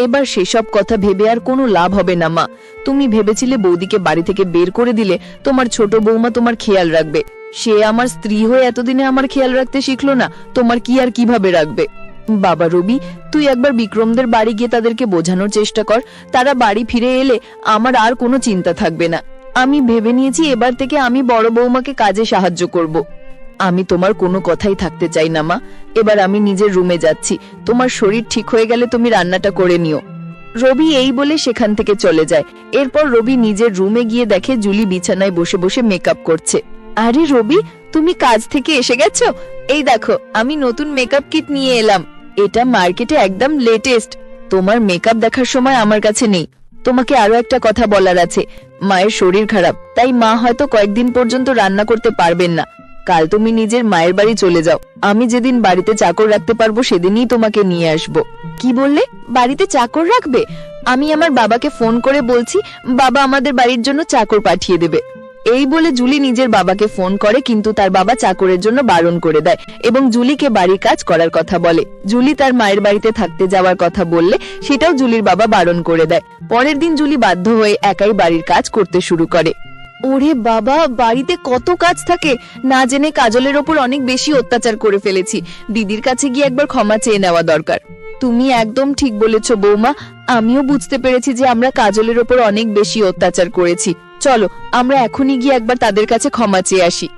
এবার সেসব কথা ভেবে আর কোনো লাভ হবে না মা। তুমি ভেবেছিলে বৌদিকে বাড়ি থেকে বের করে দিলে তোমার ছোট বৌমা তোমার খেয়াল রাখবে। সে আমার স্ত্রী হয়ে এতদিনে আমার খেয়াল রাখতে শিখলো না, তোমার কি আর কিভাবে রাখবে? বাবা রবি, তুই একবার বিক্রমদের বাড়ি গিয়ে তাদেরকে বোঝানোর চেষ্টা কর। তারা বাড়ি ফিরে এলে আমার আর কোনো চিন্তা থাকবে না। আমি ভেবে নিয়েছি এবার থেকে আমি বড় বৌমাকে কাজে সাহায্য করব। আমি তোমার কোনো কথাই থাকতে চাই না মা। এবার আমি নিজের রুমে যাচ্ছি। তোমার শরীর ঠিক হয়ে গেলে তুমি রান্নাটা করে নিও। রবি এই বলে সেখান থেকে চলে যায়। এরপর রবি নিজের রুমে গিয়ে দেখে জুলি বিছানায় বসে বসে মেকআপ করছে। আরে রবি, তুমি কাজ থেকে এসে গেছো? এই দেখো, আমি নতুন মেকআপ কিট নিয়ে এলাম। এটা মার্কেটে একদম লেটেস্ট। তোমার মেকআপ দেখার সময় আমার কাছে নেই। তোমাকে আরো একটা কথা বলার আছে। মায়ের শরীর খারাপ, তাই মা হয়তো কয়েকদিন পর্যন্ত রান্না করতে পারবেন না। কাল তুমি নিজের মায়ের বাড়ি চলে যাও। আমি যেদিন বাড়িতে চাকর রাখতে পারবো সেদিনই তোমাকে নিয়ে আসবো। কি বললে? বাড়িতে চাকর রাখবে? আমি আমার বাবাকে ফোন করে বলছি, বাবা আমাদের বাড়ির জন্য চাকর পাঠিয়ে দেবে। এই বলে জুলি নিজের বাবাকে ফোন করে, কিন্তু তার বাবা চাকরের জন্য বারণ করে দেয় এবং জুলিকে বাড়ির কাজ করার কথা বলে। জুলি তার মায়ের বাড়িতে থাকতে যাওয়ার কথা বললে সেটাও জুলির বাবা বারণ করে দেয়। পরের দিন জুলি বাধ্য হয়ে একাই বাড়ির কাজ করতে শুরু করে। ওরে বাবা, বাড়িতে কত কাজ থাকে! না জেনে কাজলের ওপর অনেক বেশি অত্যাচার করে ফেলেছি। দিদির কাছে গিয়ে একবার ক্ষমা চেয়ে নেওয়া দরকার। তুমি একদম ঠিক বলেছ বৌমা। আমিও বুঝতে পেরেছি যে আমরা কাজলের ওপর অনেক বেশি অত্যাচার করেছি। চলো আমরা এখনই গিয়ে একবার তাদের কাছে ক্ষমা চেয়ে আসি।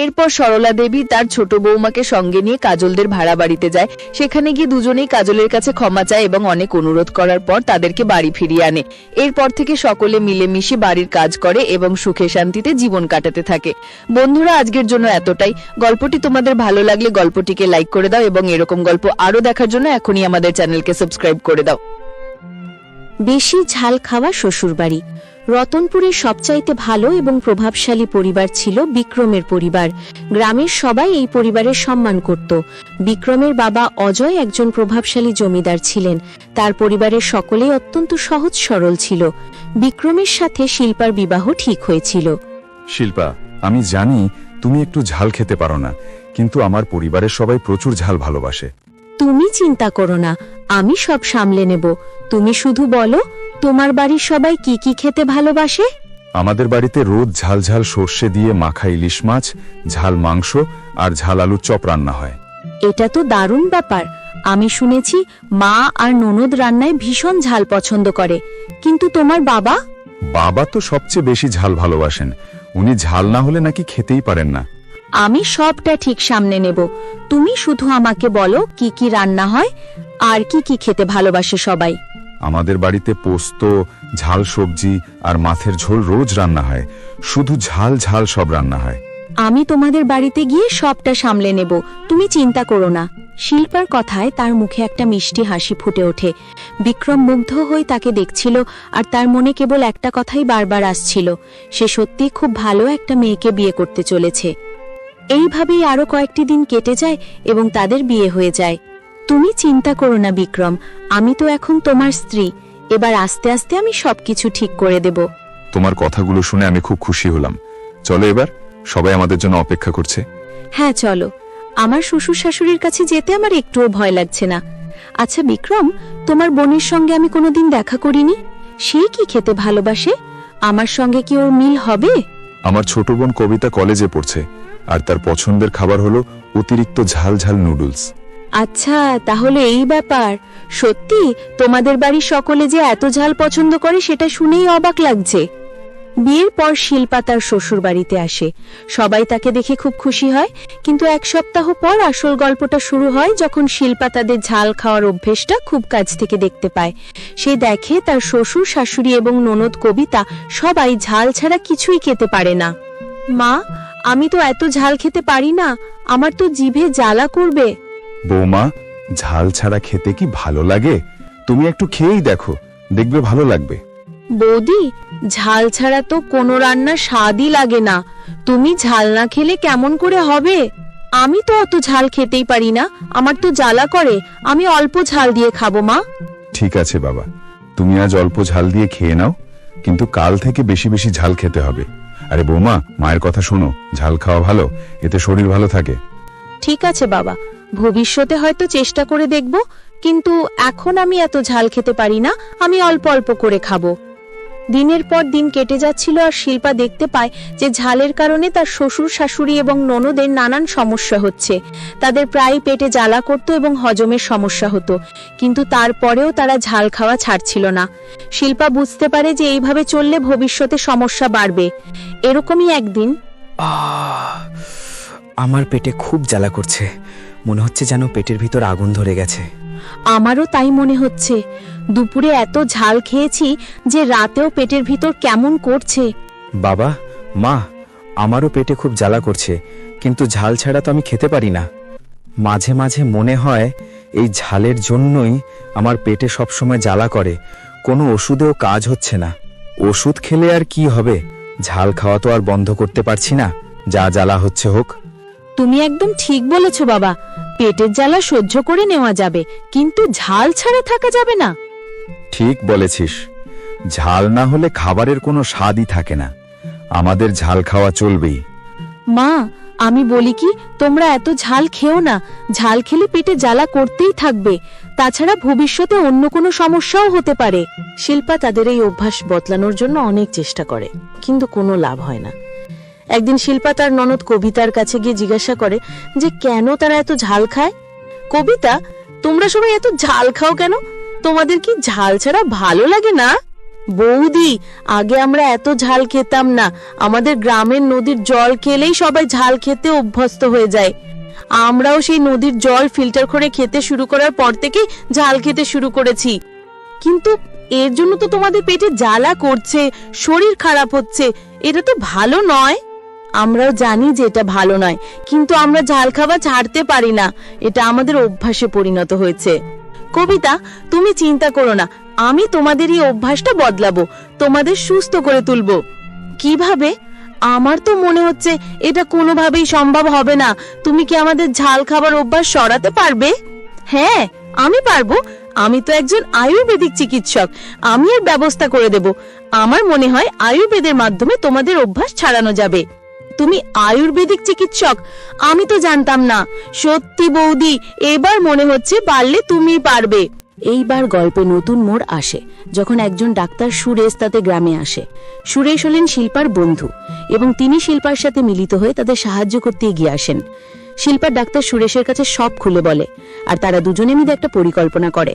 এরপর সরলা দেবী তার ছোট বৌমাকে সঙ্গে নিয়ে কাজলদের ভাড়া বাড়িতে যায়। সেখানে গিয়ে দুজনেই কাজলের কাছে ক্ষমা চায় এবং অনেক অনুরোধ করার পর তাদেরকে বাড়ি ফিরিয়ে আনে। এরপর থেকে সকলে মিলেমিশে বাড়ির কাজ করে এবং সুখে শান্তিতে জীবন কাটাতে থাকে। বন্ধুরা, আজকের জন্য এতটাই। গল্পটি তোমাদের ভালো লাগলে গল্পটিকে লাইক করে দাও এবং এরকম গল্প আরো দেখার জন্য এখনই আমাদের চ্যানেলকে সাবস্ক্রাইব করে দাও। বেশি ঝাল খাওয়া শ্বশুরবাড়ি। রতনপুরের সবচাইতে ভালো এবং প্রভাবশালী পরিবার ছিল বিক্রমের পরিবার। গ্রামের সবাই এই পরিবারের সম্মান করত। বিক্রমের বাবা অজয় একজন প্রভাবশালী জমিদার ছিলেন। তার পরিবারের সকলেই অত্যন্ত সহজ সরল ছিল। বিক্রমের সাথে শিল্পার বিবাহ ঠিক হয়েছিল। শিল্পা, আমি জানি তুমি একটু ঝাল খেতে পারো না, কিন্তু আমার পরিবারের সবাই প্রচুর ঝাল ভালোবাসে। তুমি চিন্তা করো না, আমি সব সামলে নেব। তুমি শুধু বলো, তোমার বাড়ির সবাই কি কি খেতে ভালোবাসে? আমাদের বাড়িতে রোজ ঝাল ঝাল সর্ষে দিয়ে মাখা ইলিশ মাছ, ঝাল মাংস আর ঝাল আলুর চপ রান্না হয়। এটা তো দারুণ ব্যাপার। আমি শুনেছি মা আর ননদ রান্নায় ভীষণ ঝাল পছন্দ করে, কিন্তু তোমার বাবা? বাবা তো সবচেয়ে বেশি ঝাল ভালোবাসেন। উনি ঝাল না হলে নাকি খেতেই পারেন না। আমি সবটা ঠিক সামনে নেব। তুমি শুধু আমাকে বলো কি কি রান্না হয় আর কি কি খেতে ভালোবাসে সবাই। আমাদের বাড়িতে পোস্ত, ঝাল সবজি আর মাছের ঝোল রোজ রান্না হয়। শুধু ঝাল ঝাল সব রান্না হয়। আমি তোমাদের বাড়িতে গিয়ে সবটা সামলে নেব, তুমি চিন্তা করো না। শিল্পার কথায় তার মুখে একটা মিষ্টি হাসি ফুটে ওঠে। বিক্রম মুগ্ধ হয়ে তাকে দেখছিল আর তার মনে কেবল একটা কথাই বারবার আসছিল, সে সত্যি খুব ভালো একটা মেয়েকে বিয়ে করতে চলেছে। এইভাবেই আরো কয়েকটি দিন কেটে যায় এবং তাদের বিয়ে হয়ে যায়। তুমি চিন্তা করো না বিক্রম, আমি তো এখন তোমার স্ত্রী। এবার আস্তে আস্তে আমি সবকিছু ঠিক করে দেব। তোমার কথাগুলো শুনে আমি খুব খুশি হলাম। চলো এবার, সবাই আমাদের জন্য অপেক্ষা করছে। হ্যাঁ চলো, আমার শ্বশুর শাশুড়ির কাছে যেতে আমার একটুও ভয় লাগছে না। আচ্ছা বিক্রম, তোমার বোনের সঙ্গে আমি কোনোদিন দেখা করিনি। সে কি খেতে ভালোবাসে? আমার সঙ্গে কি ওর মিল হবে? আমার ছোট বোন কবিতা কলেজে পড়ছে, আর তার পছন্দের খাবার হলো অতিরিক্ত ঝাল ঝাল নুডলস। আচ্ছা, তাহলে এই ব্যাপার। সত্যি তোমাদের বাড়ির সকলে যে এত ঝাল পছন্দ করে সেটা শুনেই অবাক লাগছে। বিয়ের পর শিল্পা তার শ্বশুর বাড়িতে আসে। সবাই তাকে দেখে খুব খুশি হয়, কিন্তু এক সপ্তাহ পর আসল গল্পটা শুরু হয়, যখন শিল্পা তাদের ঝাল খাওয়ার অভ্যেসটা খুব কাছ থেকে দেখতে পায়। সে দেখে তার শ্বশুর শাশুড়ি এবং ননদ কবিতা সবাই ঝাল ছাড়া কিছুই খেতে পারে না। মা, আমি তো এত ঝাল খেতে পারি না, আমার তো জিভে জ্বালা করবে। বৌমা, ঝাল ছাড়া খেতে কি ভালো লাগে? তুমি একটু খেয়েই দেখো, দেখবে ভালো লাগবে। বৌদি, ঝাল ছাড়া তো কোনো রান্নার স্বাদই লাগে না। তুমি ঝাল না খেলে কেমন করে হবে? আমি তো অত ঝাল খেতেই পারি না, আমার তো জ্বালা করে। আমি অল্প ঝাল দিয়ে খাবো মা। ঠিক আছে বাবা, তুমি আজ অল্প ঝাল দিয়ে খেয়ে নাও, কিন্তু কাল থেকে বেশি বেশি ঝাল খেতে হবে। আরে বৌমা, মায়ের কথা শোনো, ঝাল খাওয়া ভালো, এতে শরীর ভালো থাকে। ঠিক আছে বাবা, ভবিষ্যতে হয়তো চেষ্টা করে দেখব, কিন্তু এখন আমি এত ঝাল খেতে পারি না, আমি অল্প অল্প করে খাবো। দিনের পর দিন কেটে যাচ্ছিল আর শিল্পা দেখতে পায় যে ঝালের কারণে তার শ্বশুর শাশুড়ি এবং ননদের নানান সমস্যা হচ্ছে। তাদের প্রায় পেটে জ্বালা করত এবং হজমের সমস্যা হতো, কিন্তু তারপরেও তারা ঝাল খাওয়া ছাড়ছিল না। শিল্পা বুঝতে পারে যে এইভাবে চললে ভবিষ্যতে সমস্যা বাড়বে। এরকমই একদিন আমার পেটে খুব জ্বালা করছে, মনে হচ্ছে যেন পেটের ভিতর আগুন ধরে গেছে। আমারও তাই মনে হচ্ছে। দুপুরে এত ঝাল খেয়েছি যে রাতেও পেটের ভিতর কেমন করছে। বাবা, মা, আমারও পেটে খুব জ্বালা করছে, কিন্তু ঝাল ছাড়া তো আমি খেতে পারি না। মাঝে মাঝে মনে হয় এই ঝালের জন্যই আমার পেটে সবসময় জ্বালা করে, কোনো ওষুধেও কাজ হচ্ছে না। ওষুধ খেলে আর কি হবে, ঝাল খাওয়া তো আর বন্ধ করতে পারছি না, যা জ্বালা হচ্ছে হোক। তুমি একদম ঠিক বলেছ বাবা, পেটের জ্বালা সহ্য করে নেওয়া যাবে, কিন্তু ঝাল ছাড়া থাকা যাবে না। ঠিক বলেছিস, ঝাল না হলে খাবারের কোনো স্বাদই থাকে না। আমাদের ঝাল খাওয়া চলবেই। মা, আমি বলি কি, তোমরা এত ঝাল খেও না। ঝাল খেলে পেটে জ্বালা করতেই থাকবে, তাছাড়া ভবিষ্যতে অন্য কোনো সমস্যাও হতে পারে। শিল্পা তাদের এই অভ্যাস বদলানোর জন্য অনেক চেষ্টা করে, কিন্তু কোনো লাভ হয় না। একদিন শিল্পা তার ননদ কবিতার কাছে গিয়ে জিজ্ঞাসা করে যে কেন তারা এত ঝাল খায়। কবিতা, তোমরা সবাই এত ঝাল খাও কেন? তোমাদের কি ঝাল ছাড়া ভালো লাগে না? বৌদি, আগে আমরা এত ঝাল খেতাম না। আমাদের গ্রামের নদীর জল খেলেই সবাই ঝাল খেতে অভ্যস্ত হয়ে যায়। আমরাও সেই নদীর জল ফিল্টার করে খেতে শুরু করার পর থেকেই ঝাল খেতে শুরু করেছি। কিন্তু এর জন্য তো তোমাদের পেটে জ্বালা করছে, শরীর খারাপ হচ্ছে, এটা তো ভালো নয়। আমরাও জানি যে এটা ভালো নয়, কিন্তু আমরা ঝাল খাওয়া ছাড়তে পারি না, এটা আমাদের অভ্যাসে পরিণত হয়েছে। কবিতা, তুমি চিন্তা করো না, আমি তোমাদের এই অভ্যাসটা বদলাবো, তোমাদের সুস্থ করে তুলবো। কিভাবে? আমার তো মনে হচ্ছে এটা কোনোভাবেই সম্ভব হবে না। তুমি কি আমাদের ঝাল খাবার অভ্যাস সরাতে পারবে? হ্যাঁ, আমি পারবো। আমি তো একজন আয়ুর্বেদিক চিকিৎসক, আমি এর ব্যবস্থা করে দেব। আমার মনে হয় আয়ুর্বেদের মাধ্যমে তোমাদের অভ্যাস ছাড়ানো যাবে। তুমি আয়ুর্বেদিক চিকিৎসক? আমি তো জানতাম না। সত্যি বৌদি, এবার মনে হচ্ছে পারলে তুমি পারবে। এইবার গল্পে নতুন মোড় আসে যখন একজন ডাক্তার সুরেশ তাতে গ্রামে আসে। সুরেশ হলেন শিল্পার বন্ধু এবং তিনি শিল্পার সাথে মিলিত হয়ে তাদের সাহায্য করতে এগিয়ে আসেন। শিল্পার ডাক্তার সুরেশের কাছে সব খুলে বলে আর তারা দুজনে মিলে একটা পরিকল্পনা করে।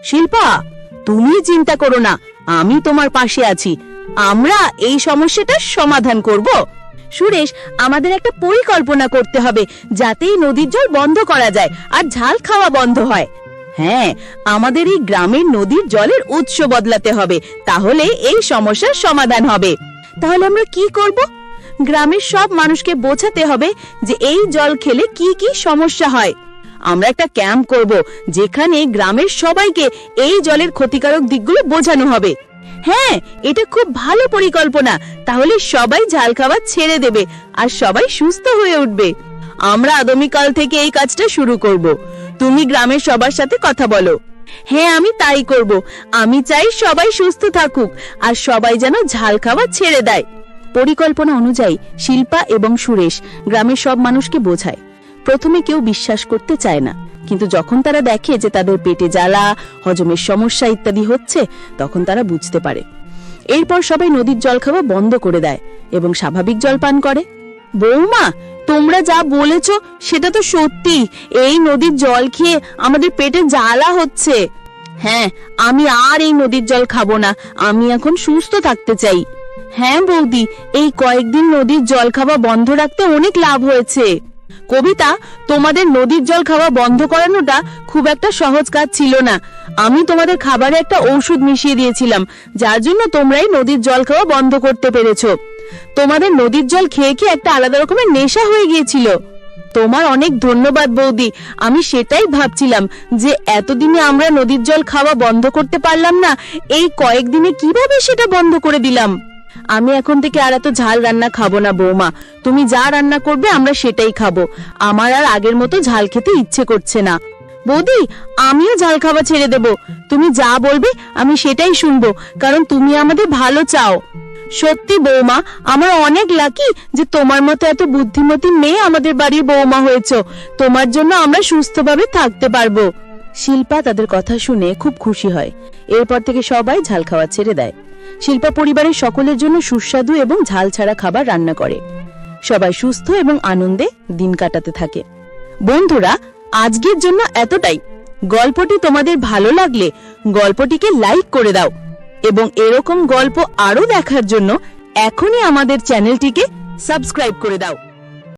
শিল্পা, তুমি চিন্তা করো না, আমি তোমার পাশে আছি। আমরা এই সমস্যাটার সমাধান করব। সুরেশ, আমাদের একটা পরিকল্পনা করতে হবে যাতে এই নদীর জল বন্ধ করা যায় আর ঝাল খাওয়া বন্ধ হয়। হ্যাঁ, আমাদের এই গ্রামের নদীর জলের উৎস বদলাতে হবে, তাহলে এই সমস্যার সমাধান হবে। তাহলে আমরা কি করব? গ্রামের সব মানুষকে বোঝাতে হবে যে এই জল খেলে কি কি সমস্যা হয়। আমরা একটা ক্যাম্প করব যেখানে গ্রামের সবাইকে এই জলের ক্ষতিকারক দিকগুলো বোঝানো হবে। হ্যাঁ, এটা খুব ভালো পরিকল্পনা। তাহলে সবাই ঝাল খাওয়া ছেড়ে দেবে আর সবাই সুস্থ হয়ে উঠবে। আমরা আগামীকাল থেকে এই কাজটা শুরু করব। তুমি গ্রামের সবার সাথে কথা বলো। হ্যাঁ, আমি তাই করব। আমি চাই সবাই সুস্থ থাকুক আর সবাই যেন ঝাল খাওয়া ছেড়ে দেয়। পরিকল্পনা অনুযায়ী শিল্পা এবং সুরেশ গ্রামের সব মানুষকে বোঝায়। প্রথমে কেউ বিশ্বাস করতে চায় না, কিন্তু যখন তারা দেখে যে তাদের পেটে জ্বালা, হজমের সমস্যা ইত্যাদি হচ্ছে, তখন তারা বুঝতে পারে। এরপর সবাই নদীর জল খাওয়া বন্ধ করে দেয় এবং স্বাভাবিক জল পান করে। বৌমা, তোমরা যা বলেছো সেটা তো সত্যি। এই নদীর জল খেয়ে আমাদের পেটে জ্বালা হচ্ছে। হ্যাঁ, আমি আর এই নদীর জল খাবো না, আমি এখন সুস্থ থাকতে চাই। হ্যাঁ বৌদি, এই কয়েকদিন নদীর জল খাওয়া বন্ধ রাখতে অনেক লাভ হয়েছে। কবিতা, তোমাদের নদীর জল খাওয়া বন্ধ করানোটা খুব একটা সহজ কাজ ছিল না। আমি তোমাদের খাবারে একটা ঔষধ মিশিয়ে দিয়েছিলাম, যার জন্য তোমরাই নদীর জল খাওয়া বন্ধ করতে পেরেছো। তোমাদের নদীর জল খেয়ে খেয়ে একটা আলাদা রকমের নেশা হয়ে গিয়েছিল। তোমার অনেক ধন্যবাদ বৌদি। আমি সেটাই ভাবছিলাম যে এতদিনে আমরা নদীর জল খাওয়া বন্ধ করতে পারলাম না, এই কয়েকদিনে কিভাবে সেটা বন্ধ করে দিলাম। আমি এখন থেকে আর এত ঝাল রান্না খাবো না বৌমা, তুমি যা রান্না করবে আমরা সেটাই খাবো। আমার আর আগের মতো ঝাল খেতে ইচ্ছে করছে না। বৌদি, আমিও ঝাল খাওয়া ছেড়ে দেব। তুমি যা বলবে আমি সেটাই শুনবো, কারণ তুমি আমাদের ভালো চাও। সত্যি বৌমা, আমরা অনেক লাকি যে তোমার মতো এত বুদ্ধিমতী মেয়ে আমাদের বাড়ির বৌমা হয়েছো। তোমার জন্য আমরা সুস্থভাবে থাকতে পারবো। শিল্পা তাদের কথা শুনে খুব খুশি হয়। এরপর থেকে সবাই ঝাল খাওয়া ছেড়ে দেয়। শিল্পা পরিবারের সকলের জন্য সুস্বাদু এবং ঝাল ছাড়া খাবার রান্না করে। সবাই সুস্থ এবং আনন্দে দিন কাটাতে থাকে। বন্ধুরা, আজকের জন্য এতটাই। গল্পটি তোমাদের ভালো লাগলে গল্পটিকে লাইক করে দাও এবং এরকম গল্প আরো দেখার জন্য এখনই আমাদের চ্যানেলটিকে সাবস্ক্রাইব করে দাও।